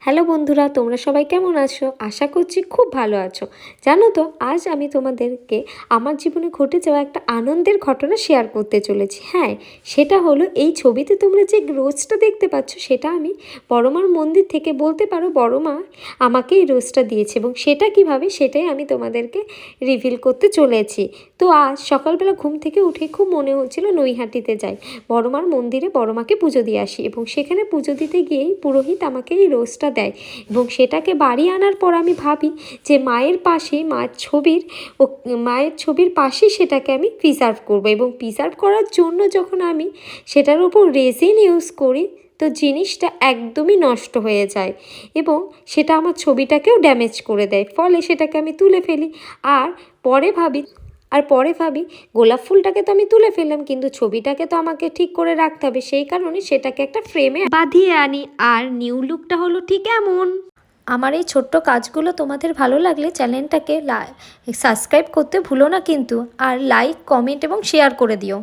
Hello বন্ধুরা, তোমরা সবাই কেমন আছো? আশা করছি খুব ভালো আছো। জানো তো, আজ আমি তোমাদেরকে আমার জীবনে ঘটে যাওয়া একটা আনন্দের ঘটনা শেয়ার করতে চলেছি। হ্যাঁ, সেটা হলো এই ছবিতে তোমরা যে রোজটা দেখতে পাচ্ছ, সেটা আমি বড়মার মন্দির থেকে, বলতে পারো বড়মা আমাকে এই রোজটা দিয়েছে, এবং সেটা কিভাবে সেটাই আমি তোমাদেরকে রিভিল করতে চলেছি। তো আজ সকালবেলা ঘুম থেকে উঠে খুব মনে হচ্ছিল নৈহাটিতে যাই, বড়মার মন্দিরে বড়মাকে পুজো দিয়ে আসি, এবং সেখানে পুজো দিতে গিয়েই পুরোহিত আমাকে এই রোজটা দেয়। এবং সেটাকে বাড়ি আনার পর আমি ভাবি যে মায়ের পাশে, মায়ের ছবির পাশে সেটাকে আমি প্রিজার্ভ করব, এবং প্রিজার্ভ করার জন্য যখন আমি সেটার উপর রেজিন ইউজ করি, তো জিনিসটা একদমই নষ্ট হয়ে যায় এবং সেটা আমার ছবিটাকেও ড্যামেজ করে দেয়। ফলে সেটাকে আমি তুলে ফেলি। পরে ভাবি গোলাপ ফুলটাকে তো আমি তুলে ফেললাম, কিন্তু ছবিটাকে তো আমাকে ঠিক করে রাখতে হবে। সেই কারণে সেটাকে একটা ফ্রেমে বাঁধিয়ে আনি, আর নিউ লুকটা হলো ঠিক এমন। আমার এই ছোট্ট কাজগুলো তোমাদের ভালো লাগলে চ্যানেলটাকে সাবস্ক্রাইব করতে ভুলো না কিন্তু, আর লাইক, কমেন্ট এবং শেয়ার করে দিও।